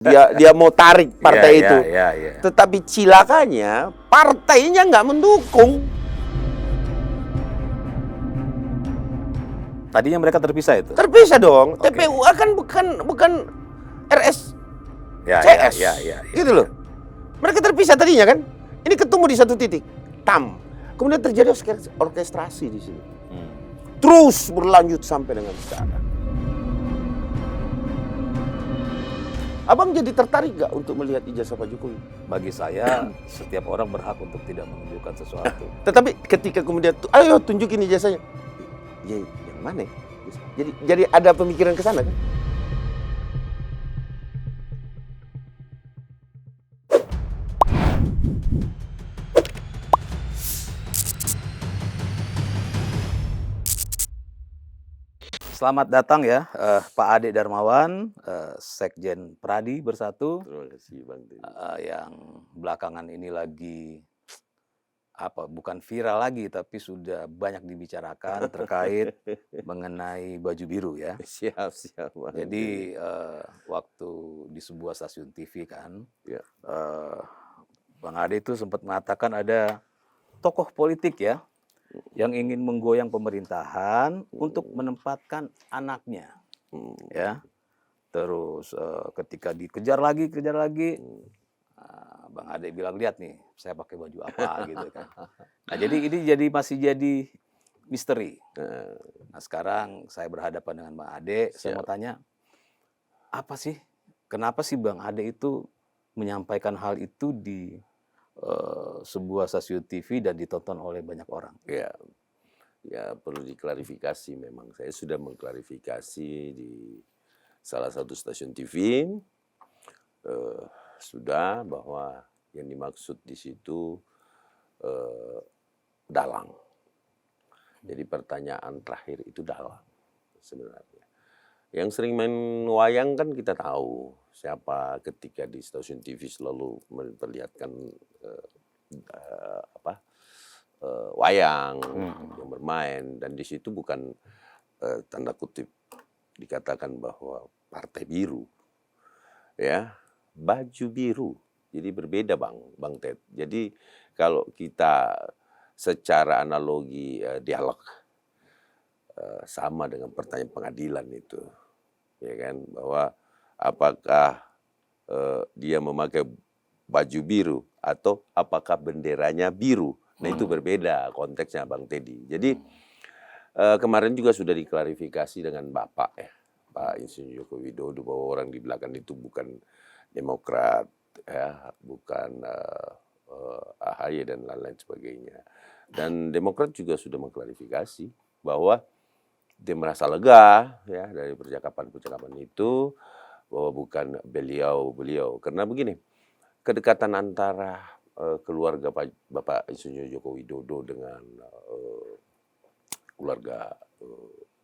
Dia mau tarik partai itu. Ya. Tetapi cilakanya partainya nggak mendukung. Tadinya mereka terpisah itu. Terpisah dong. Oke. TPU kan bukan RS Ya. gitu loh. Mereka terpisah tadinya kan. Ini ketemu di satu titik. Kemudian terjadi orkestrasi di sini. Terus berlanjut sampai dengan sekarang. Abang jadi tertarik gak untuk melihat ijazah Pak Jokowi? Bagi saya, setiap orang berhak untuk tidak menunjukkan sesuatu. Tetapi ketika kemudian, ayo tunjukin ijazahnya. Ya, yang mana? Jadi ada pemikiran ke sana kan? Selamat datang ya, Pak Ade Darmawan, Sekjen Pradi Bersatu. Terima kasih Bang. Yang belakangan ini lagi bukan viral lagi, tapi sudah banyak dibicarakan terkait mengenai baju biru ya. Siap. Bang. Jadi waktu di sebuah stasiun TV kan, Ya. Bang Ade itu sempat mengatakan ada tokoh politik ya yang ingin menggoyang pemerintahan untuk menempatkan anaknya, ya. Terus ketika dikejar lagi, Bang Ade bilang, lihat nih, saya pakai baju apa gitu kan. Nah ini masih jadi misteri. Nah sekarang saya berhadapan dengan Bang Ade, saya mau tanya, kenapa sih Bang Ade itu menyampaikan hal itu di sebuah stasiun TV dan ditonton oleh banyak orang? Ya perlu diklarifikasi memang. Saya sudah mengklarifikasi di salah satu stasiun TV sudah bahwa yang dimaksud di situ dalang. Jadi pertanyaan terakhir itu dalang sebenarnya. Yang sering main wayang kan kita tahu siapa ketika di stasiun TV selalu memperlihatkan wayang yang bermain, dan di situ bukan tanda kutip dikatakan bahwa partai biru, ya, baju biru. Jadi berbeda Bang Ted. Jadi kalau kita secara analogi dialog sama dengan pertanyaan pengadilan itu, ya kan, bahwa apakah dia memakai baju biru atau apakah benderanya biru. Nah itu berbeda konteksnya Bang Teddy. Jadi kemarin juga sudah diklarifikasi dengan Bapak ya, Pak Insinyur Joko Widodo, bahwa orang di belakang itu bukan Demokrat, ya, bukan AHY dan lain-lain sebagainya. Dan Demokrat juga sudah mengklarifikasi bahwa dia merasa lega ya dari percakapan itu, bahwa bukan beliau. Karena begini, kedekatan antara keluarga Bapak Insinyur Joko Widodo dengan keluarga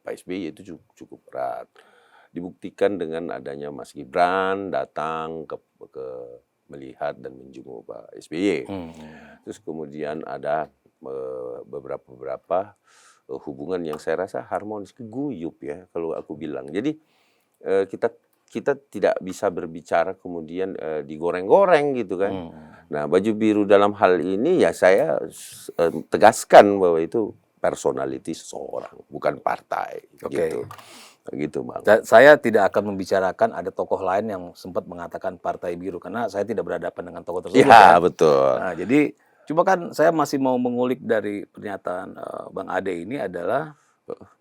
Pak SBY itu cukup erat. Dibuktikan dengan adanya Mas Gibran datang ke melihat dan menjenguk Pak SBY. Terus kemudian ada beberapa hubungan yang saya rasa harmonis, guyup ya kalau aku bilang. Jadi kita tidak bisa berbicara kemudian digoreng-goreng gitu kan. Nah baju biru dalam hal ini ya saya tegaskan bahwa itu personality seseorang, bukan partai. Gitu Bang. Saya tidak akan membicarakan ada tokoh lain yang sempat mengatakan partai biru, karena saya tidak berhadapan dengan tokoh tersebut. Ya, betul. Nah, jadi cuma kan saya masih mau mengulik dari pernyataan Bang Ade ini adalah,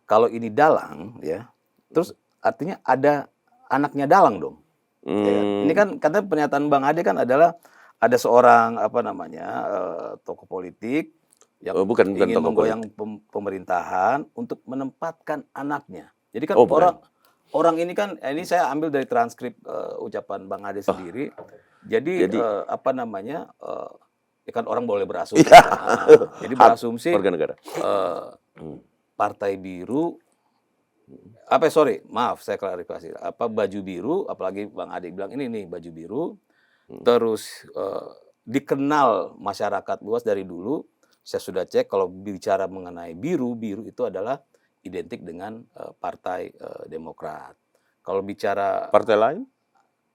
kalau ini dalang ya, terus artinya ada anaknya dalang dong. Ya kan? Ini kan katanya pernyataan Bang Ade kan adalah ada seorang tokoh politik yang ingin menggoyang pemerintahan untuk menempatkan anaknya. Jadi kan orang ini kan, ini saya ambil dari transkrip ucapan Bang Ade sendiri. Jadi ya kan orang boleh berasumsi. Jadi berasumsi partai biru, maaf saya klarifikasi, baju biru, apalagi Bang Ade bilang ini nih baju biru, terus dikenal masyarakat luas dari dulu. Saya sudah cek, kalau bicara mengenai biru itu adalah identik dengan Partai Demokrat. Kalau bicara partai lain,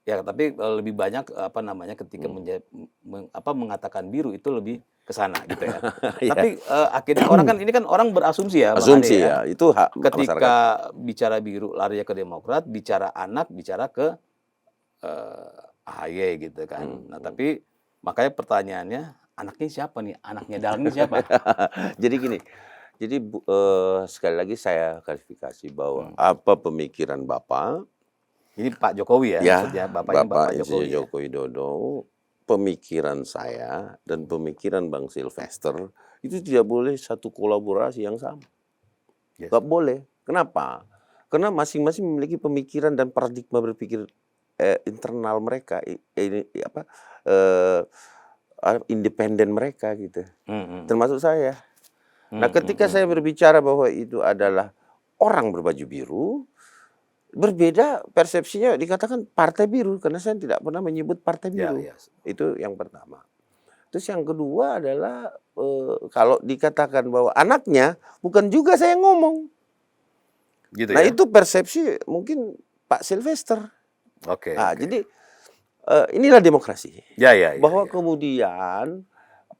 Ya, tapi lebih banyak apa namanya ketika mengatakan biru itu lebih ke sana gitu ya. Ya, Tapi akhirnya orang kan ini kan orang berasumsi ya Bang Ade asumsi ya. ya, itu hak masyarakat. Ketika bicara biru larinya ke Demokrat, bicara anak bicara ke AHY gitu kan. Nah, Hmm. tapi makanya pertanyaannya anaknya siapa nih? Anaknya Dalang ini siapa? Jadi gini, jadi sekali lagi saya klarifikasi bahwa Hmm. apa pemikiran Bapak, Ini Pak Jokowi ya, ya maksudnya Bapak ini Bapak Bapak Insinyur Jokowi ya. Joko Widodo, pemikiran saya dan pemikiran Bang Sylvester itu tidak boleh satu kolaborasi yang sama. Yes. Nggak boleh. Kenapa? Karena masing-masing memiliki pemikiran dan paradigma berpikir internal mereka, ini apa independen mereka gitu. Termasuk saya. Nah, ketika saya berbicara bahwa itu adalah orang berbaju biru, berbeda persepsinya dikatakan partai biru karena saya tidak pernah menyebut partai Ya, biru. ya. Itu yang pertama. Terus yang kedua adalah kalau dikatakan bahwa anaknya bukan juga saya ngomong. Gitu Nah, ya. itu persepsi mungkin Pak Sylvester. Oke, Nah, oke. jadi inilah demokrasi. Ya, ya, ya, Bahwa ya. kemudian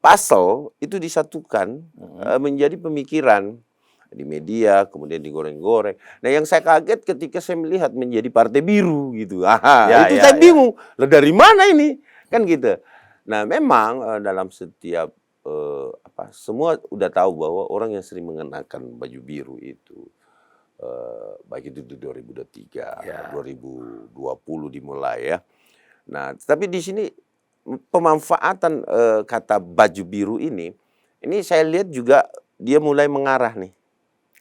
pasal itu disatukan menjadi pemikiran di media, kemudian digoreng-goreng. Nah, yang saya kaget ketika saya melihat menjadi partai biru gitu. Aha, Ya, itu ya, saya ya. bingung. Lah dari mana ini? Kan gitu. Nah, memang dalam setiap semua udah tahu bahwa orang yang sering mengenakan baju biru itu baik itu 2023, Ya. 2020 dimulai ya. Nah, tapi di sini pemanfaatan kata baju biru ini saya lihat juga dia mulai mengarah nih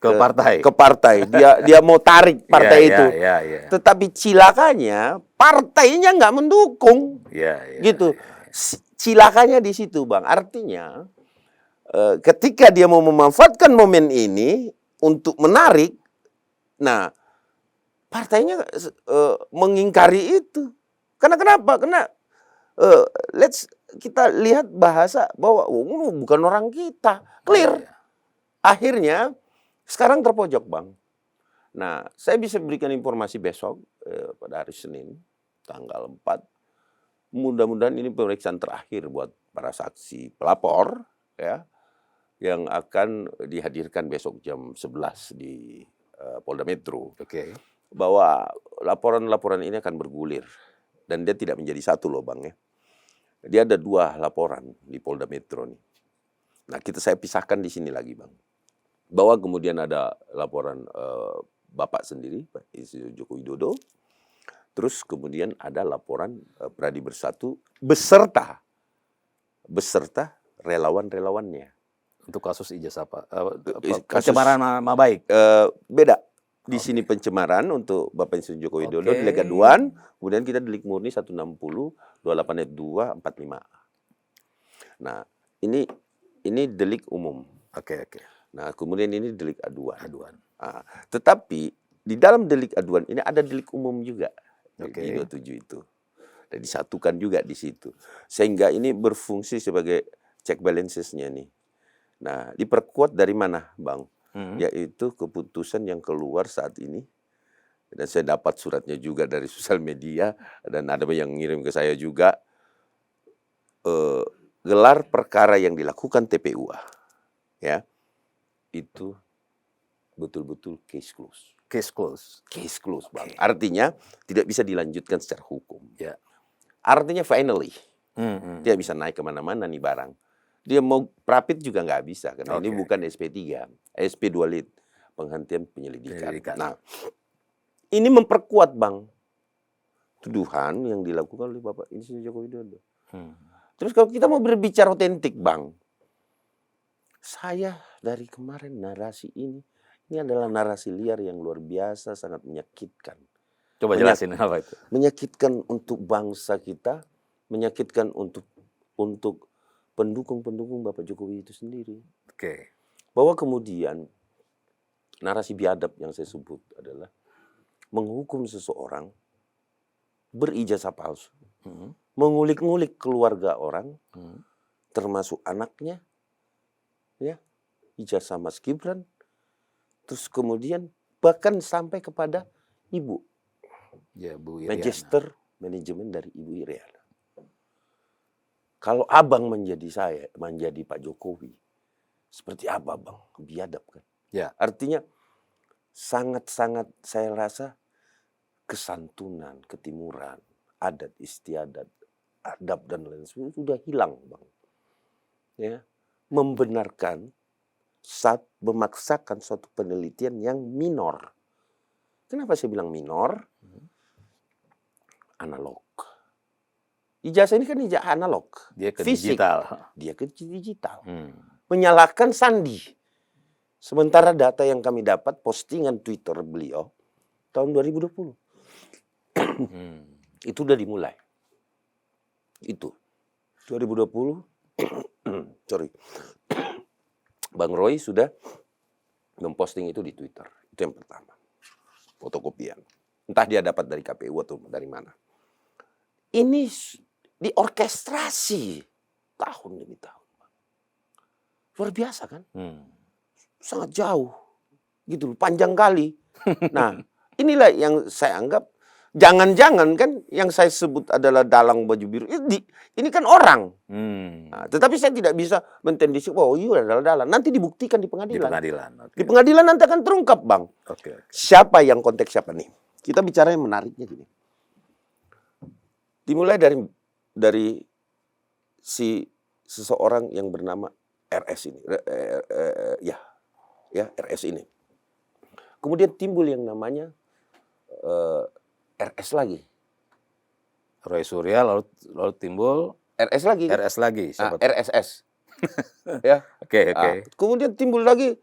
Ke partai. ke partai. Dia mau tarik partai Ya, itu. ya, ya. Tetapi cilakanya partainya nggak mendukung, Ya, ya, gitu. ya. Cilakanya di situ, Bang. Artinya ketika dia mau memanfaatkan momen ini untuk menarik, nah partainya mengingkari itu. Karena kenapa? Karena kita lihat bahasa bahwa bukan orang kita, clear. Ya, ya. Akhirnya sekarang terpojok, Bang. Nah, saya bisa berikan informasi besok pada hari Senin tanggal 4. Mudah-mudahan ini pemeriksaan terakhir buat para saksi pelapor ya yang akan dihadirkan besok jam 11 di Polda Metro. Oke. Bahwa laporan-laporan ini akan bergulir dan dia tidak menjadi satu loh, Bang ya. Dia ada 2 laporan di Polda Metro nih. Nah, saya pisahkan di sini lagi, Bang. Bahwa kemudian ada laporan Bapak sendiri, Pak Insinyur Joko Widodo. Terus kemudian ada laporan Pradi Bersatu beserta relawan-relawannya. Untuk kasus ijazah Kasus pencemaran nama baik. beda. Di sini pencemaran untuk Bapak Insinyur Joko Widodo, delik aduan, kemudian kita delik murni 160, 28 ayat 2, 45. Nah, ini delik umum. Oke, oke. Nah, kemudian ini delik aduan. Aduan. Tetapi di dalam delik aduan ini ada delik umum juga. Oke. Di 27 itu. Dan disatukan juga di situ. Sehingga ini berfungsi sebagai check balances-nya nih. Nah, diperkuat dari mana, Bang? Yaitu keputusan yang keluar saat ini. Dan saya dapat suratnya juga dari sosial media. Dan ada yang ngirim ke saya juga. Gelar perkara yang dilakukan TPUA. Ya, itu betul-betul case close. Case close. Case close, Bang. Artinya tidak bisa dilanjutkan secara hukum. Ya. Artinya finally. Dia bisa naik kemana-mana nih barang. Dia mau prapit juga nggak bisa. Karena ini bukan SP3. SP2 lead. Penghentian penyelidikan. Nah, ini memperkuat, Bang, tuduhan yang dilakukan oleh Bapak Insinyur Joko Widodo. Terus kalau kita mau berbicara otentik, Bang. Saya dari kemarin narasi ini adalah narasi liar yang luar biasa, sangat menyakitkan. Coba jelasin apa itu. Menyakitkan untuk bangsa kita, menyakitkan untuk pendukung-pendukung Bapak Jokowi itu sendiri. Oke. Bahwa kemudian narasi biadab yang saya sebut adalah menghukum seseorang berijazah palsu, mengulik-ngulik keluarga orang, termasuk anaknya, ya, ijazah Mas Gibran, terus kemudian bahkan sampai kepada ibu, ya, Bu Iriana. magister manajemen dari Ibu Iriana. Kalau abang menjadi Pak Jokowi, seperti apa bang? Biadab kan? Ya. Artinya sangat-sangat saya rasa kesantunan, ketimuran, adat istiadat, adab dan lain sebagainya sudah hilang bang. Ya, membenarkan memaksakan suatu penelitian yang minor. Kenapa saya bilang minor? Analog. Ijazah ini kan ijazah analog. Dia ke fisik. digital. Dia ke digital. Menyalahkan sandi. Sementara data yang kami dapat, postingan Twitter beliau tahun 2020. Itu udah dimulai. Itu. 2020. Sorry. Bang Roy sudah memposting itu di Twitter. Itu yang pertama. Fotokopian. Entah dia dapat dari KPU atau dari mana. Ini diorkestrasi tahun demi tahun. Luar biasa kan? Sangat jauh. Gitu, panjang kali. Nah, inilah yang saya anggap, jangan-jangan kan yang saya sebut adalah dalang baju biru. Ini kan orang. Nah, tetapi saya tidak bisa mentendisi, oh iya adalah dalang. Nanti dibuktikan di pengadilan. Di pengadilan. Okay. Di pengadilan nanti akan terungkap, Bang. Okay. Siapa yang konteks siapa nih? Kita bicara yang menariknya gini. Dimulai dari seseorang yang bernama RS ini. RS ini. Kemudian timbul yang namanya RS lagi. Roy Surya, lalu timbul RS lagi. RS lagi. RSS. Ya. Oke. Kemudian timbul lagi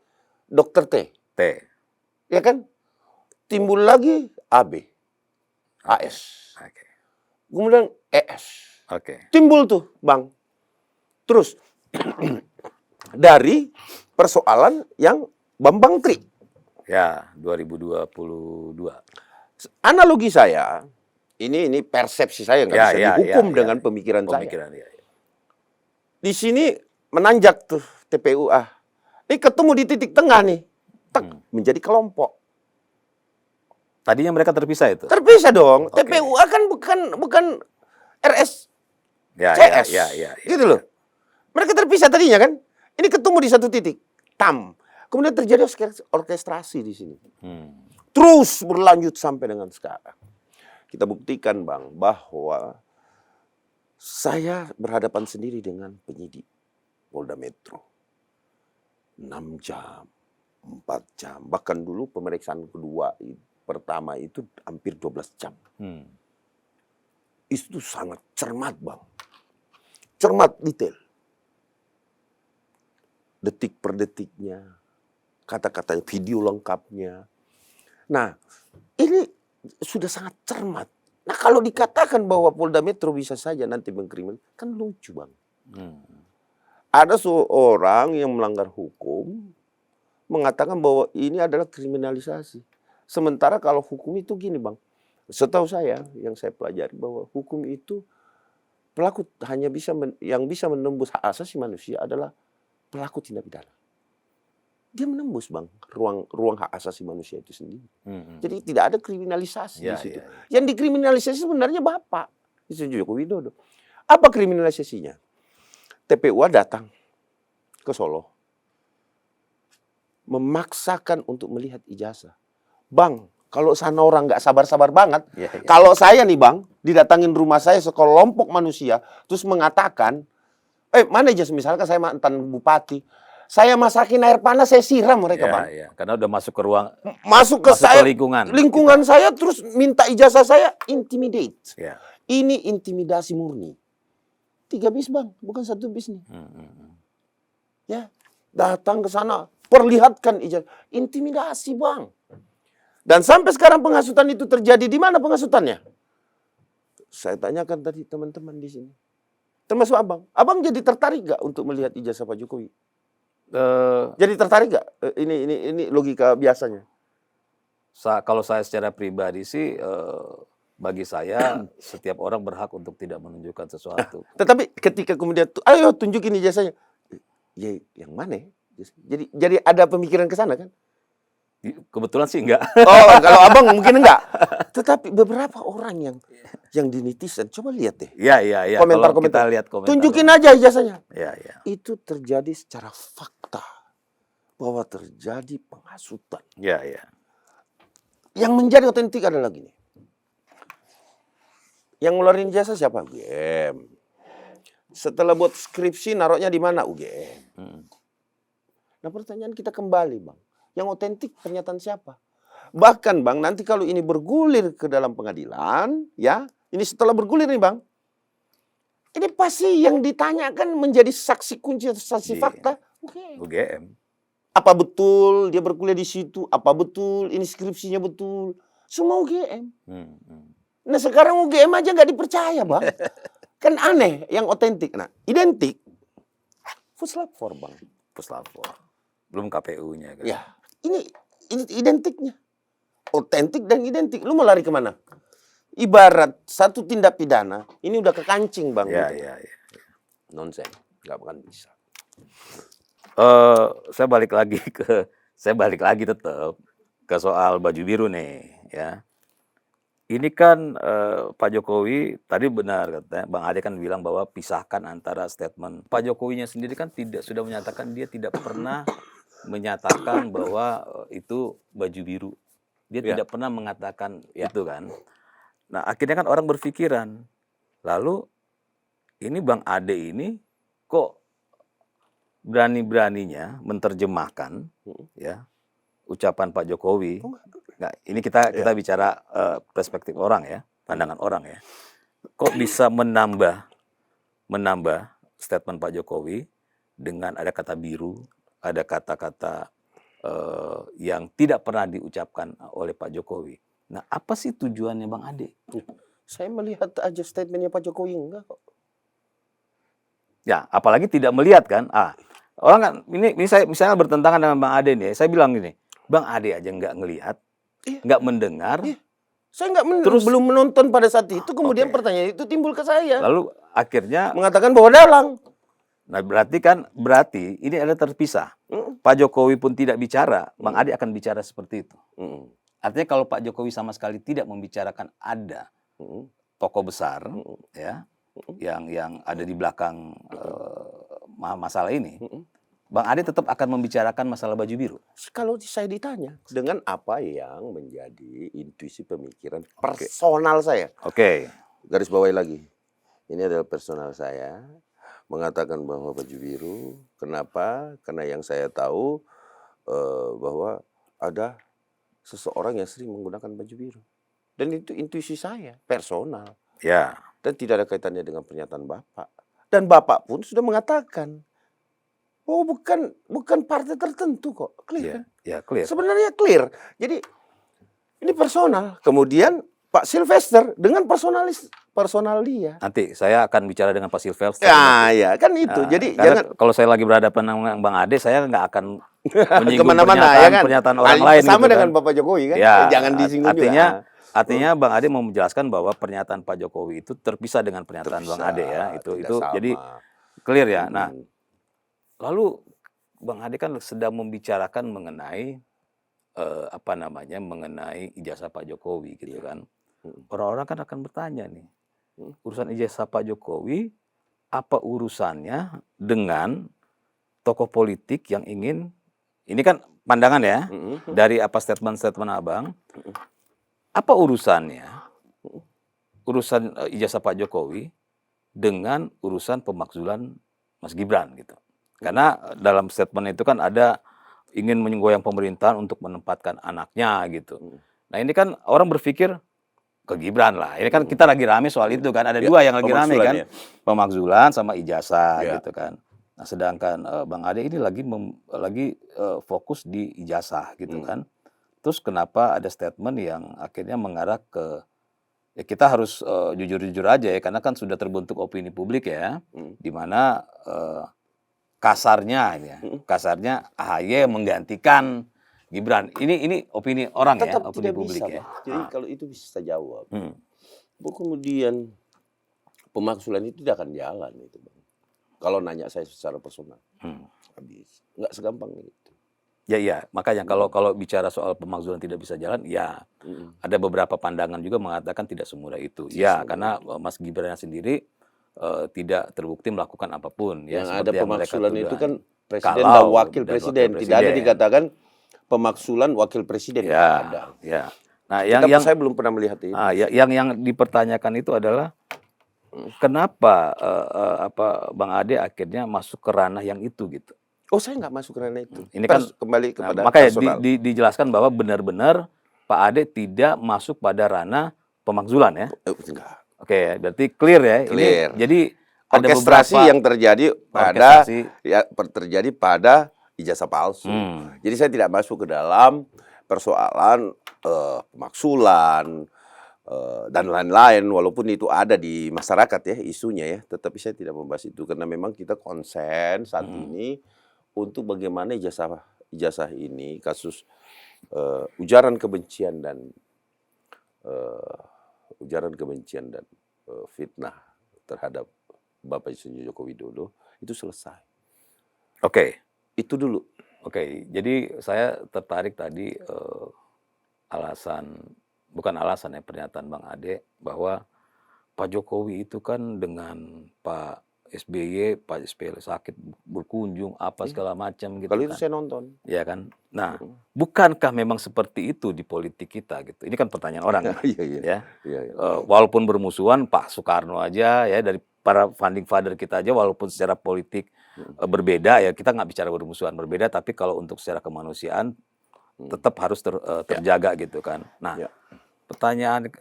Dr. T. Ya kan? Timbul lagi AB. AS. Kemudian ES. Timbul tuh, Bang. Terus dari persoalan yang Bambang Tri. Ya, 2022. Analogi saya, ini persepsi saya nggak bisa dihukum dengan pemikiran saya. Di sini menanjak tuh TPUA. Ini ketemu di titik tengah nih. Menjadi kelompok. Tadinya mereka terpisah itu? Terpisah dong. Okay. TPUA kan bukan RS CS. Gitu loh. Mereka terpisah tadinya kan. Ini ketemu di satu titik. Kemudian terjadi orkestrasi di sini. Terus berlanjut sampai dengan sekarang. Kita buktikan, Bang, bahwa saya berhadapan sendiri dengan penyidik Polda Metro. 6 jam, 4 jam. Bahkan dulu pemeriksaan pertama itu hampir 12 jam. Itu sangat cermat, Bang. Cermat, detail. Detik per detiknya. Kata-katanya, video lengkapnya. Nah, ini sudah sangat cermat. Nah, kalau dikatakan bahwa Polda Metro bisa saja nanti mengkriminalisasi, kan lucu, Bang. Ada seorang yang melanggar hukum, mengatakan bahwa ini adalah kriminalisasi. Sementara kalau hukum itu gini, Bang. Setahu saya, yang saya pelajari bahwa hukum itu pelaku hanya yang bisa menembus hak asasi manusia adalah pelaku tindak pidana. Dia menembus, Bang, ruang hak asasi manusia itu sendiri. Jadi tidak ada kriminalisasi di situ. Yang dikriminalisasi sebenarnya Bapak Joko Widodo. Apa kriminalisasinya? TPUA datang ke Solo, memaksakan untuk melihat ijazah. Bang, kalau sana orang nggak sabar-sabar banget, kalau saya nih, Bang, didatangin rumah saya sekelompok manusia, terus mengatakan, mana ijazah, misalkan saya mantan bupati, saya masakin air panas, saya siram mereka, Bang. Karena udah masuk ke ruang, masuk ke lingkungan saya, terus minta ijazah saya, intimidate. Ini intimidasi murni. 3 bis, Bang, bukan 1 bis nih. Ya, datang ke sana, perlihatkan ijazah, intimidasi, Bang. Dan sampai sekarang penghasutan itu terjadi. Di mana penghasutannya? Saya tanyakan tadi teman-teman di sini. Termasuk Abang. Abang jadi tertarik gak untuk melihat ijazah Pak Jokowi? Jadi tertarik gak? Ini logika biasanya. Kalau saya secara pribadi sih, bagi saya setiap orang berhak untuk tidak menunjukkan sesuatu. Tetapi ketika kemudian, ayo tunjukin ijazahnya. Ya, yang mana? Jadi ada pemikiran ke sana kan? Kebetulan sih enggak. Oh, kalau abang mungkin enggak. Tetapi beberapa orang yang di netizen, coba lihat deh Iya, iya, iya. Kalau komentar-komentar. kita lihat komentar. Tunjukin aja ijazahnya. Iya, iya. Itu terjadi secara fakta bahwa terjadi penghasutan. Iya, iya. Yang menjadi otentik adalah gini. Yang ngeluarin ijazah siapa? UGM. Setelah buat skripsi naruhnya di mana? UGM. Nah, pertanyaan kita kembali, Bang. Yang otentik pernyataan siapa? Bahkan, Bang, nanti kalau ini bergulir ke dalam pengadilan, ya, ini setelah bergulir nih, Bang, ini pasti yang ditanyakan menjadi saksi kunci atau saksi fakta UGM. Apa betul dia berkuliah di situ? Apa betul ini skripsinya betul? Semua UGM. Nah, sekarang UGM aja nggak dipercaya, Bang. Kan aneh, yang otentik. Nah, identik. Puslap 4, Bang. Puslap 4. Belum KPU-nya kan. Ya, ini identiknya. Otentik dan identik. Lu mau lari kemana? Ibarat satu tindak pidana, ini udah kekancing, Bang. Iya, gitu. iya, iya. Nonsen. Nggak akan bisa. Saya balik lagi tetap ke soal baju biru nih, ya. Ini kan Pak Jokowi tadi benar katanya, Bang Ade kan bilang bahwa pisahkan antara statement. Pak Jokowinya sendiri kan sudah menyatakan dia tidak pernah menyatakan bahwa itu baju biru. Dia tidak pernah mengatakan itu kan. Nah, akhirnya kan orang berpikiran, lalu ini Bang Ade ini kok berani-beraninya menerjemahkan ya ucapan Pak Jokowi. Nah, ini kita bicara perspektif orang ya, pandangan orang ya. Kok bisa menambah statement Pak Jokowi dengan ada kata biru, ada kata-kata yang tidak pernah diucapkan oleh Pak Jokowi. Nah, apa sih tujuannya Bang Ade? Saya melihat aja statementnya Pak Jokowi enggak kok. Ya, apalagi tidak melihat kan? Orang kan ini saya misalnya bertentangan dengan Bang Ade nih. Saya bilang gini, Bang Ade aja nggak ngelihat, nggak mendengar. Saya belum menonton pada saat itu. Kemudian pertanyaan itu timbul ke saya. Lalu akhirnya mengatakan bahwa dalang. Nah, berarti ini ada terpisah. Pak Jokowi pun tidak bicara, Bang Ade akan bicara seperti itu. Artinya kalau Pak Jokowi sama sekali tidak membicarakan ada tokoh besar ya yang ada di belakang masalah ini, Bang Ade tetap akan membicarakan masalah baju biru. Kalau saya ditanya dengan apa yang menjadi intuisi pemikiran personal saya. Garis bawahi lagi. Ini adalah personal saya. Mengatakan bahwa baju biru. Kenapa? Karena yang saya tahu bahwa ada seseorang yang sering menggunakan baju biru. Dan itu intuisi saya, personal. Ya. Dan tidak ada kaitannya dengan pernyataan Bapak. Dan Bapak pun sudah mengatakan, oh bukan partai tertentu kok. Clear kan? Ya, clear. Sebenarnya clear. Jadi ini personal. Kemudian Pak Sylvester dengan personal dia. Nanti saya akan bicara dengan Pak Sylvester. Ya kan itu. Jadi jangan kalau saya lagi berhadapan dengan Bang Ade, saya nggak akan menyinggung kemana-mana ya kan. pernyataan orang lain. Sama gitu dengan kan. Bapak Jokowi kan. Ya, Jangan disinggung juga. Artinya Bang Ade mau menjelaskan bahwa pernyataan Pak Jokowi itu terpisah dengan pernyataan Bang Ade ya. Itu jadi clear ya. Nah, lalu Bang Ade kan sedang membicarakan mengenai mengenai ijazah Pak Jokowi gitu kan. Orang-orang kan akan bertanya nih, urusan ijazah Pak Jokowi apa urusannya dengan tokoh politik yang ingin, ini kan pandangan ya dari apa statement-statement Abang, apa urusan ijazah Pak Jokowi dengan urusan pemakzulan Mas Gibran gitu. Karena dalam statement itu kan ada ingin menggoyang pemerintahan untuk menempatkan anaknya gitu. Nah, ini kan orang berpikir ke Gibran lah. Ini kan kita lagi rame soal itu kan. Ada dua yang lagi rame kan. Pemakzulan sama ijazah gitu kan. Nah, sedangkan Bang Ade ini lagi fokus di ijazah gitu kan. Terus kenapa ada statement yang akhirnya mengarah ke, ya kita harus jujur-jujur aja ya, karena kan sudah terbentuk opini publik ya, di mana kasarnya AHY menggantikan Gibran. Ini opini orang tetap ya, opini tidak publik bisa, ya. Jadi kalau itu bisa saya jawab. Kemudian pemakzulan itu tidak akan jalan itu, Bang. Kalau nanya saya secara personal, habis. Nggak segampang itu. Ya, makanya kalau bicara soal pemakzulan tidak bisa jalan, ya ada beberapa pandangan juga mengatakan tidak semudah itu. Ya, karena Mas Gibran sendiri tidak terbukti melakukan apapun ya Yang ada seperti yang mereka pemaksulan itu kan tuduhan. presiden dan wakil presiden. Tidak ada presiden. dikatakan pemaksulan wakil presiden, nggak ada. Ya. Nah, Saya belum pernah melihat ini. Yang dipertanyakan itu adalah kenapa Bang Ade akhirnya masuk ke ranah yang itu gitu. Oh, saya nggak masuk ke ranah itu. Ini kan kembali kepada makanya personal. dijelaskan bahwa benar-benar Pak Ade tidak masuk pada ranah pemakzulan ya. Enggak. Oke, berarti clear ya. Clear. Ini jadi ada Orkestrasi beberapa yang terjadi pada ijazah palsu. Jadi saya tidak masuk ke dalam persoalan pemaksulan dan lain-lain, walaupun itu ada di masyarakat ya isunya ya, tetapi saya tidak membahas itu karena memang kita konsen saat ini untuk bagaimana ijazah ini kasus ujaran kebencian dan fitnah terhadap Bapak Insinyur Joko Widodo itu selesai. Oke. Itu dulu. Oke, jadi saya tertarik tadi bukan alasan ya pernyataan Bang Ade bahwa Pak Jokowi itu kan dengan Pak SBY sakit berkunjung segala macam gitu Kalau kan. itu saya nonton. Ya kan. Nah, bukankah memang seperti itu di politik kita gitu? Ini kan pertanyaan orang. Iya. Walaupun bermusuhan Pak Soekarno aja ya dari para founding father kita aja walaupun secara politik berbeda ya kita nggak bicara bermusuhan berbeda tapi kalau untuk secara kemanusiaan tetap harus terjaga gitu kan. Nah, pertanyaan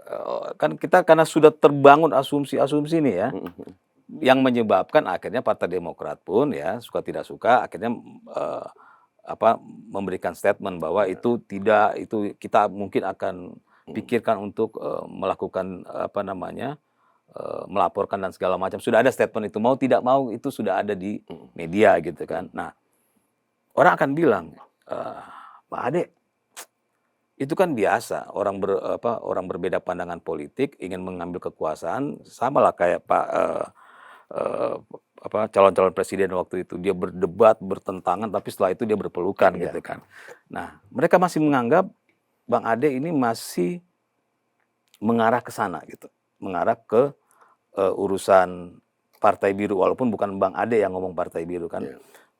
kan kita karena sudah terbangun asumsi-asumsi nih ya. Yang menyebabkan akhirnya Partai Demokrat pun ya suka tidak suka akhirnya memberikan statement bahwa itu kita mungkin akan pikirkan untuk melakukan melaporkan dan segala macam. Sudah ada statement itu, mau tidak mau itu sudah ada di media gitu kan. Nah, orang akan bilang, Pak Ade, itu kan biasa orang berbeda pandangan politik ingin mengambil kekuasaan, sama lah kayak calon-calon presiden waktu itu dia berdebat bertentangan tapi setelah itu dia berpelukan gitu kan. Nah, mereka masih menganggap Bang Ade ini masih mengarah ke sana gitu, mengarah ke urusan Partai Biru walaupun bukan Bang Ade yang ngomong Partai Biru kan.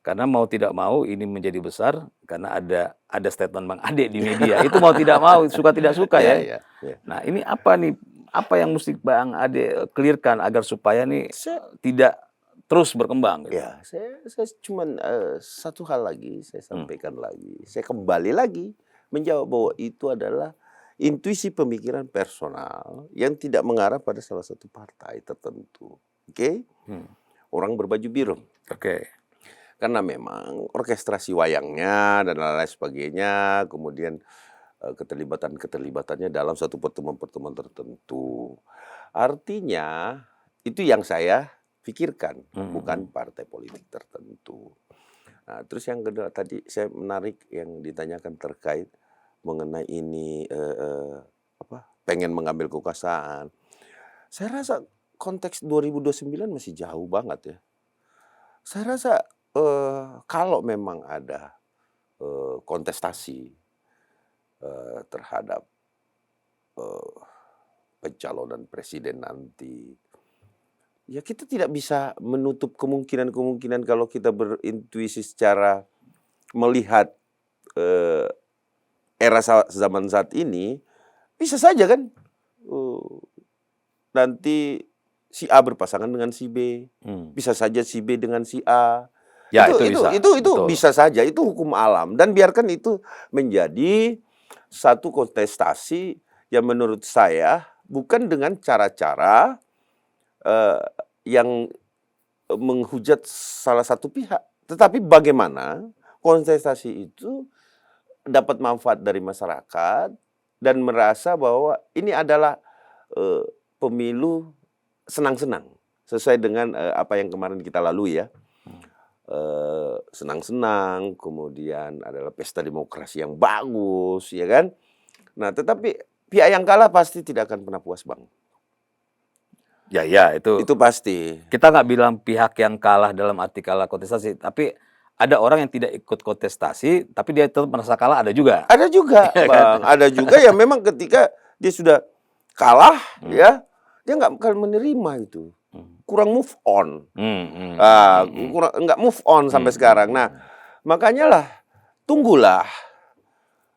Karena mau tidak mau ini menjadi besar karena ada statement Bang Ade di media. Itu mau tidak mau, suka tidak suka ya. Nah, ini apa yang mesti Bang Ade clearkan agar supaya nih tidak terus berkembang gitu. Ya, saya cuma satu hal lagi saya sampaikan lagi. Saya kembali lagi menjawab bahwa itu adalah intuisi pemikiran personal yang tidak mengarah pada salah satu partai tertentu. Oke? Orang berbaju biru. Oke. Karena memang orkestrasi wayangnya dan lain-lain sebagainya, kemudian keterlibatannya dalam satu pertemuan-pertemuan tertentu. Artinya itu yang saya pikirkan, bukan partai politik tertentu. Nah, terus yang kedua tadi saya menarik yang ditanyakan terkait mengenai ini pengen mengambil kekuasaan. Saya rasa konteks 2029 masih jauh banget ya. Saya rasa kalau memang ada kontestasi terhadap pencalonan presiden nanti, ya kita tidak bisa menutup kemungkinan kalau kita berintuisi secara melihat era zaman saat ini, bisa saja kan nanti si A berpasangan dengan si B, bisa saja si B dengan si A. Ya, itu bisa saja, itu hukum alam dan biarkan itu menjadi satu kontestasi yang menurut saya bukan dengan cara-cara yang menghujat salah satu pihak, tetapi bagaimana kontestasi itu dapat manfaat dari masyarakat dan merasa bahwa ini adalah pemilu senang-senang sesuai dengan apa yang kemarin kita lalui ya. Senang-senang, kemudian adalah pesta demokrasi yang bagus, ya kan? Nah, tetapi pihak yang kalah pasti tidak akan pernah puas, Bang. Ya, itu pasti. Kita nggak bilang pihak yang kalah dalam arti kalah kontestasi, tapi ada orang yang tidak ikut kontestasi, tapi dia tetap merasa kalah, ada juga. Ada juga, Bang. Ada juga yang memang ketika dia sudah kalah, ya, dia nggak akan menerima itu. Kurang move on. Kurang nggak move on sampai sekarang. Nah, makanya lah, tunggulah.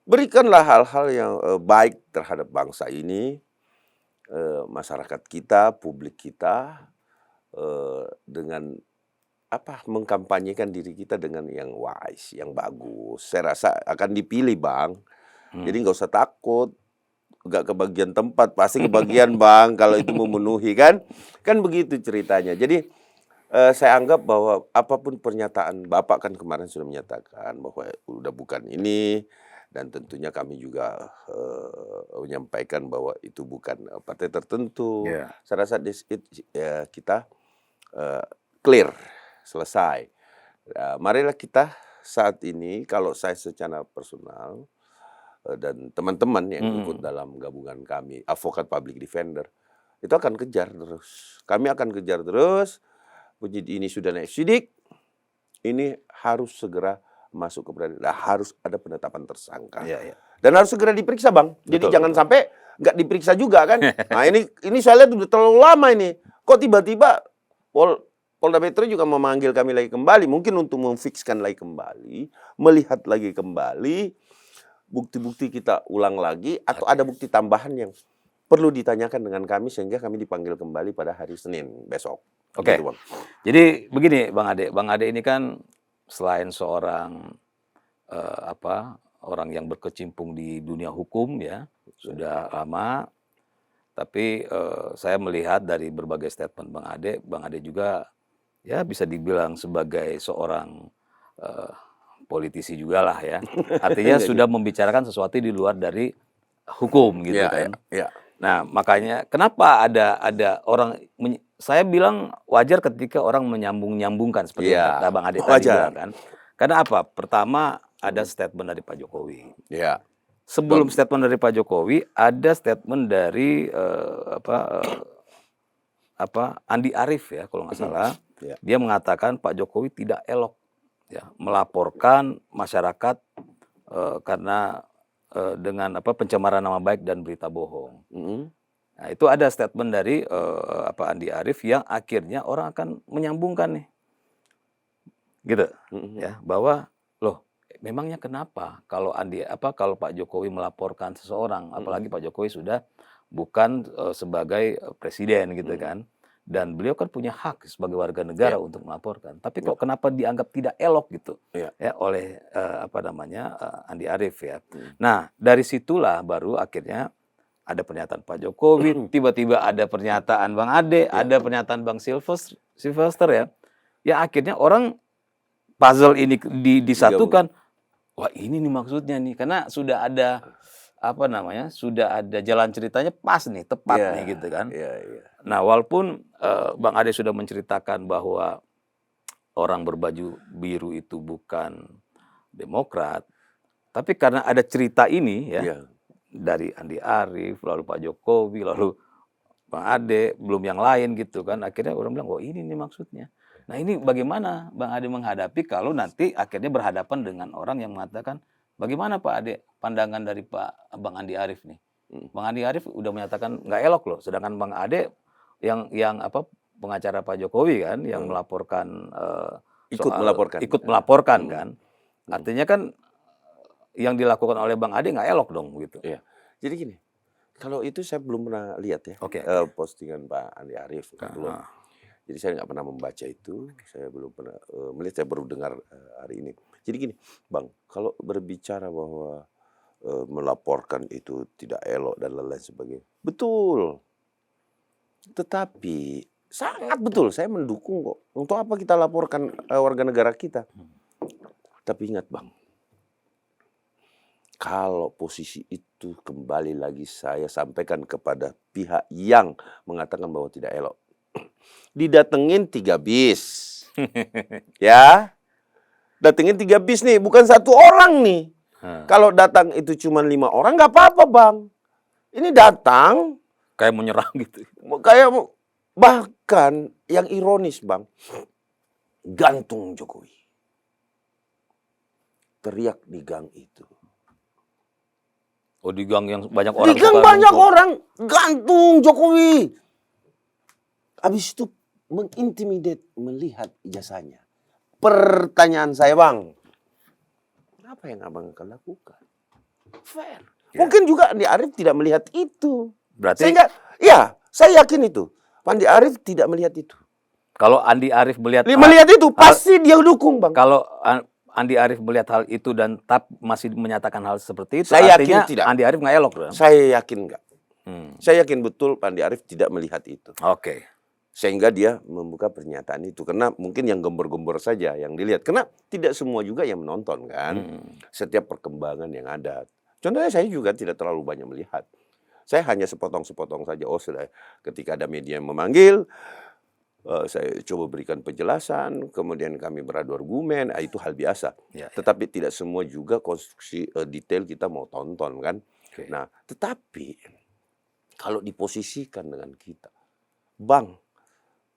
Berikanlah hal-hal yang baik terhadap bangsa ini, masyarakat kita, publik kita, dengan mengkampanyekan diri kita dengan yang wise, yang bagus. Saya rasa akan dipilih, Bang. Jadi nggak usah takut, nggak kebagian tempat, pasti kebagian, Bang, kalau itu memenuhi, kan begitu ceritanya. Jadi saya anggap bahwa apapun pernyataan Bapak, kan kemarin sudah menyatakan bahwa udah bukan ini, dan tentunya kami juga menyampaikan bahwa itu bukan partai tertentu. Yeah. Saya rasa kita clear, selesai. Marilah kita saat ini, kalau saya secara personal dan teman-teman yang ikut dalam gabungan kami, Advokat Public Defender, itu akan kejar terus. Kami akan kejar terus. Penyidik ini sudah naik sidik, ini harus segera masuk ke peradilan. Harus ada penetapan tersangka. Dan harus segera diperiksa, Bang. Jadi jangan sampai nggak diperiksa juga, kan. Nah, ini saya lihat udah terlalu lama ini. Kok tiba-tiba Polda Metro juga memanggil kami lagi kembali, mungkin untuk memfikskan lagi kembali, melihat lagi kembali, bukti-bukti kita ulang lagi, atau ada bukti tambahan yang perlu ditanyakan dengan kami, sehingga kami dipanggil kembali pada hari Senin besok. Oke. Gitu, Bang. Jadi begini, Bang Ade ini kan selain seorang orang yang berkecimpung di dunia hukum, ya, sudah lama. Tapi saya melihat dari berbagai statement Bang Ade juga ya bisa dibilang sebagai seorang politisi juga lah, ya. Artinya sudah membicarakan sesuatu di luar dari hukum, gitu kan. Nah, makanya kenapa ada orang, saya bilang wajar ketika orang menyambung-nyambungkan seperti kata Bang Ade tadi bilang, kan. Karena apa? Pertama, ada statement dari Pak Jokowi. Sebelum statement dari Pak Jokowi, ada statement dari Andi Arief, ya, kalau nggak salah. Dia mengatakan Pak Jokowi tidak elok, ya, melaporkan masyarakat karena dengan pencemaran nama baik dan berita bohong. Nah, itu ada statement dari Andi Arief yang akhirnya orang akan menyambungkan nih, gitu, ya, bahwa loh, memangnya kenapa kalau kalau Pak Jokowi melaporkan seseorang, apalagi Pak Jokowi sudah bukan sebagai presiden, gitu kan, dan beliau kan punya hak sebagai warga negara untuk melaporkan. Tapi kok kenapa dianggap tidak elok, gitu, ya, oleh Andi Arief, ya. Nah, dari situlah baru akhirnya ada pernyataan Pak Jokowi, tiba-tiba ada pernyataan Bang Ade, ada pernyataan Bang Sylvester, ya. Ya, akhirnya orang puzzle ini disatukan. Wah, ini nih maksudnya nih, karena sudah ada sudah ada jalan ceritanya pas nih, tepat nih, gitu kan. Nah, walaupun Bang Ade sudah menceritakan bahwa orang berbaju biru itu bukan Demokrat, tapi karena ada cerita ini, ya, dari Andi Arief, lalu Pak Jokowi, lalu Bang Ade, belum yang lain, gitu kan, akhirnya orang bilang, oh, ini nih maksudnya. Nah, ini bagaimana Bang Ade menghadapi kalau nanti akhirnya berhadapan dengan orang yang mengatakan, bagaimana Pak Ade pandangan dari Bang Andi Arief nih? Bang Andi Arief udah menyatakan nggak elok loh, sedangkan Bang Ade yang pengacara Pak Jokowi, kan, yang melaporkan ikut melaporkan, kan. Artinya kan yang dilakukan oleh Bang Ade nggak elok dong, gitu. Jadi gini, kalau itu saya belum pernah lihat, ya, postingan Pak Andi Arief, belum. Jadi saya nggak pernah membaca itu, saya belum pernah melihat, saya baru dengar hari ini. Jadi gini, Bang, kalau berbicara bahwa melaporkan itu tidak elok dan lain-lain sebagainya, betul. Tetapi sangat betul, saya mendukung kok. Untuk apa kita laporkan warga negara kita? Tapi ingat, Bang, kalau posisi itu kembali lagi saya sampaikan kepada pihak yang mengatakan bahwa tidak elok, didatengin 3 bis, ya, datengin 3 bis nih, bukan 1 orang nih. Kalau datang itu cuma 5 orang, nggak apa-apa, Bang. Ini datang kayak menyerang, gitu. Kayak, bahkan yang ironis, Bang, gantung Jokowi. teriak di gang itu. Oh, di gang yang banyak orang. Di gang suka banyak ngumpul. orang gantung Jokowi. Habis itu mengintimidate melihat ijazahnya. Pertanyaan saya, Bang, apa yang abang akan lakukan? Fair. Ya. Mungkin juga Andi Arief tidak melihat itu. Berarti Sehingga, ya, saya yakin itu. Andi Arief tidak melihat itu. kalau Andi Arief melihat Dia melihat itu, pasti dia dukung, Bang. kalau Andi Arief melihat hal itu dan masih menyatakan hal seperti itu, Saya artinya yakin tidak. Andi Arief nggak elok dong. Saya yakin enggak. Hmm. Saya yakin betul Andi Arief tidak melihat itu. Oke. Sehingga dia membuka pernyataan itu. Karena mungkin yang gembor-gembor saja yang dilihat. Karena tidak semua juga yang menonton kan. Setiap perkembangan yang ada. Contohnya saya juga tidak terlalu banyak melihat. Saya hanya sepotong-sepotong saja. Oh, sudah ketika ada media yang memanggil, saya coba berikan penjelasan, kemudian kami beradu argumen, itu hal biasa. Ya, ya. Tetapi tidak semua juga konstruksi detail kita mau tonton kan. Oke. Nah, tetapi kalau diposisikan dengan kita, Bang,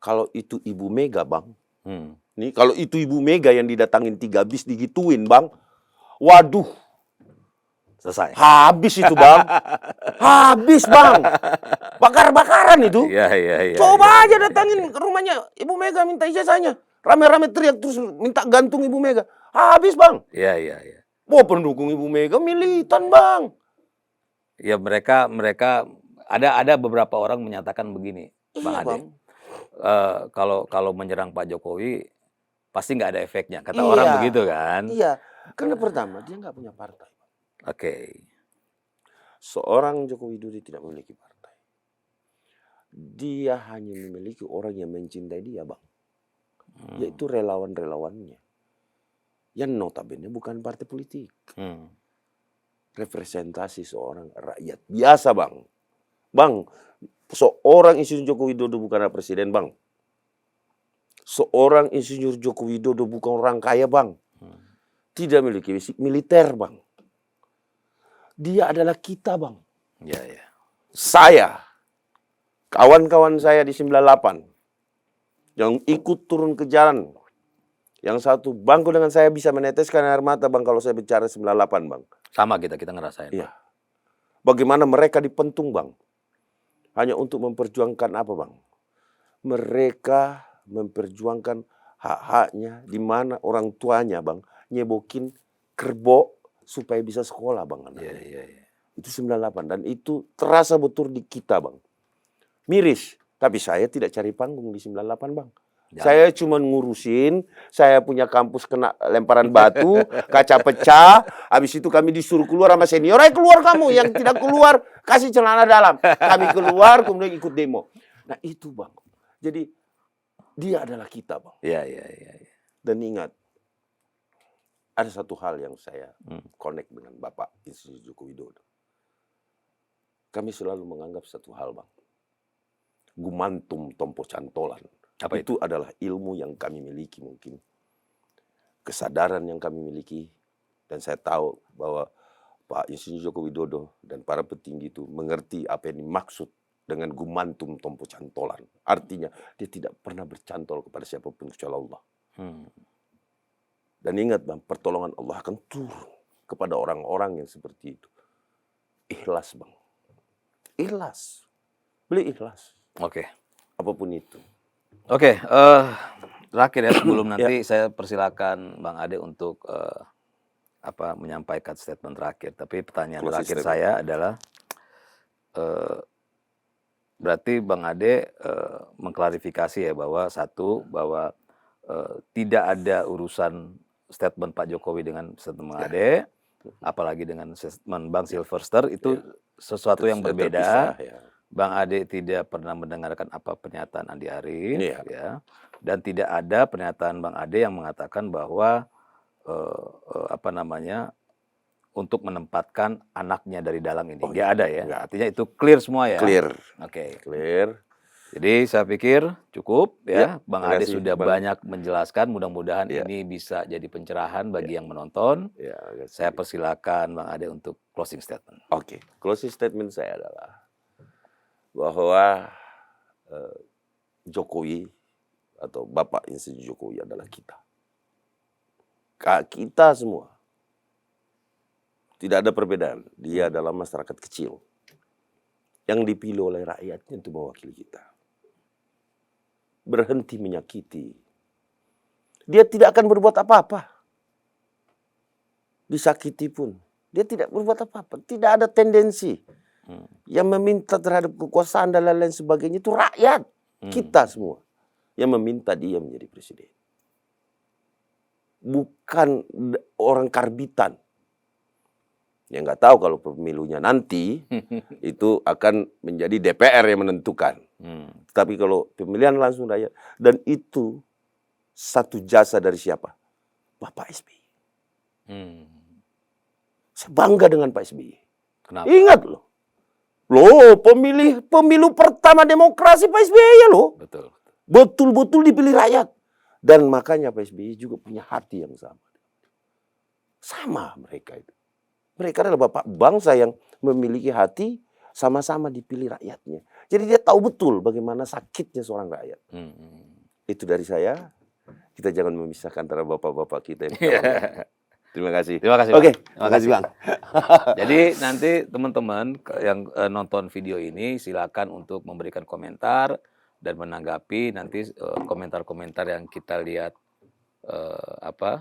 kalau itu Ibu Mega, Bang, nih kalau itu Ibu Mega yang didatangin 3 bis digituin, Bang, waduh, Selesai. habis itu, Bang. Habis, Bang. Bakar-bakaran itu. Iya, iya, iya. Coba aja datangin ke rumahnya Ibu Mega minta ijazahnya. Rame-rame teriak terus minta gantung Ibu Mega. Habis, Bang. Iya, iya, iya. Wah, pendukung Ibu Mega militan, Bang. Ya mereka ada beberapa orang menyatakan begini, Bang Iya, Ade. Bang. Kalau menyerang Pak Jokowi pasti nggak ada efeknya. Kata Iya. orang begitu kan. Iya. Karena pertama dia nggak punya partai. Oke. Seorang Joko Widodo tidak memiliki partai. Dia hanya memiliki orang yang mencintai dia, Bang. Yaitu relawan-relawannya. Yang notabene bukan partai politik. Representasi seorang rakyat biasa, Bang. Bang, seorang insinyur Joko Widodo bukan presiden, Bang. Seorang insinyur Joko Widodo bukan orang kaya, Bang. Tidak memiliki fisik militer, Bang. Dia adalah kita, Bang. Ya, ya. Saya, kawan-kawan saya di 98, yang ikut turun ke jalan, yang satu bangku dengan saya bisa meneteskan air mata, Bang, kalau saya bicara 98, Bang. Sama kita ngerasain. Iya. Bagaimana mereka dipentung, Bang. Hanya untuk memperjuangkan apa, Bang? Mereka memperjuangkan hak-haknya di mana orang tuanya, Bang, nyebokin kerbau supaya bisa sekolah, Bang. Iya, iya, iya. Itu 98 dan itu terasa betul di kita, Bang. Miris, tapi saya tidak cari panggung di 98, Bang. Jangan. Saya cuma ngurusin, saya punya kampus kena lemparan batu, kaca pecah, habis itu kami disuruh keluar sama senior, keluar kamu, yang tidak keluar kasih celana dalam. Kami keluar kemudian ikut demo. Nah itu, Bang. Jadi dia adalah kita, Bang. Iya, iya, iya. Dan ingat, ada satu hal yang saya connect dengan Bapak Insinyur Joko Widodo. Kami selalu menganggap satu hal, Bang. Gumantum tompo cantolan. Apa itu adalah ilmu yang kami miliki mungkin. Kesadaran yang kami miliki. Dan saya tahu bahwa Pak Insinyur Joko Widodo dan para petinggi itu mengerti apa yang dimaksud dengan gumantum tompo cantolan. Artinya dia tidak pernah bercantol kepada siapapun kecuali Allah. Dan ingat, Bang, pertolongan Allah akan turun kepada orang-orang yang seperti itu. Ikhlas, Bang. Ikhlas. Beli ikhlas. Oke. Apapun itu. Oke, terakhir ya sebelum nanti saya persilakan Bang Ade untuk menyampaikan statement terakhir. Tapi pertanyaan terakhir saya adalah berarti Bang Ade mengklarifikasi ya bahwa bahwa tidak ada urusan statement Pak Jokowi dengan statement Bang Ade, apalagi dengan statement Bang Silverster itu sesuatu yang berbeda. Terpisah, Bang Ade tidak pernah mendengarkan apa pernyataan Andi Arief, ya, dan tidak ada pernyataan Bang Ade yang mengatakan bahwa untuk menempatkan anaknya dari dalang ini. Nggak ada ya. Enggak. Artinya itu clear semua ya. Clear. Oke. Clear. Jadi saya pikir cukup ya. Bang Ade sudah Bang. banyak menjelaskan. Mudah-mudahan ini bisa jadi pencerahan bagi yang menonton. Saya persilakan Bang Ade untuk closing statement. Oke. Closing statement saya adalah bahwa Jokowi atau Bapak Insinyur Jokowi adalah kita. Kita semua Tidak ada perbedaan. Dia adalah masyarakat kecil yang dipilih oleh rakyatnya untuk mewakili kita. Berhenti menyakiti. Dia tidak akan berbuat apa-apa. Disakiti pun. Dia tidak berbuat apa-apa. Tidak ada tendensi. Yang meminta terhadap kekuasaan dan lain-lain sebagainya itu rakyat. Kita semua. Yang meminta dia menjadi presiden. Bukan orang karbitan. Yang nggak tahu kalau pemilunya nanti itu akan menjadi DPR yang menentukan. Tapi kalau pemilihan langsung rakyat, dan itu satu jasa dari siapa? Bapak SBY. Saya bangga dengan Pak SBY. Kenapa? Ingat loh, pemilu pertama demokrasi Pak SBY ya loh. Betul. Betul-betul dipilih rakyat. Dan makanya Pak SBY juga punya hati yang sama. Sama mereka itu. Mereka adalah bapak bangsa yang memiliki hati sama-sama dipilih rakyatnya. Jadi dia tahu betul bagaimana sakitnya seorang rakyat. Itu dari saya. Kita jangan memisahkan antara bapak-bapak kita yang Terima kasih. Terima kasih. Oke, Terima kasih, Bang. Jadi nanti teman-teman yang nonton video ini silakan untuk memberikan komentar dan menanggapi nanti komentar-komentar yang kita lihat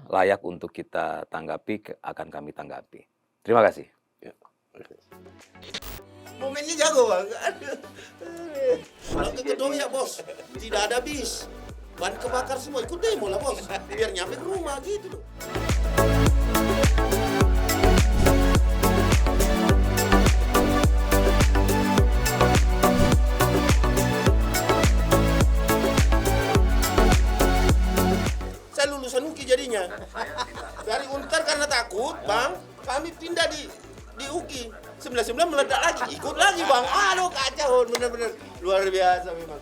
layak untuk kita tanggapi akan kami tanggapi. Terima kasih. Momennya jago bang. Kalau ke gedung ya bos, tidak ada bis. Ban kebakar semua, ikut demo lah bos. Biar nyampe ke rumah gitu loh. Saya lulusan UKI jadinya. Dari Untar karena takut bang, kami pindah di UKI. 99 meledak lagi, ikut lagi bang. Aduh kacau, bener-bener luar biasa memang.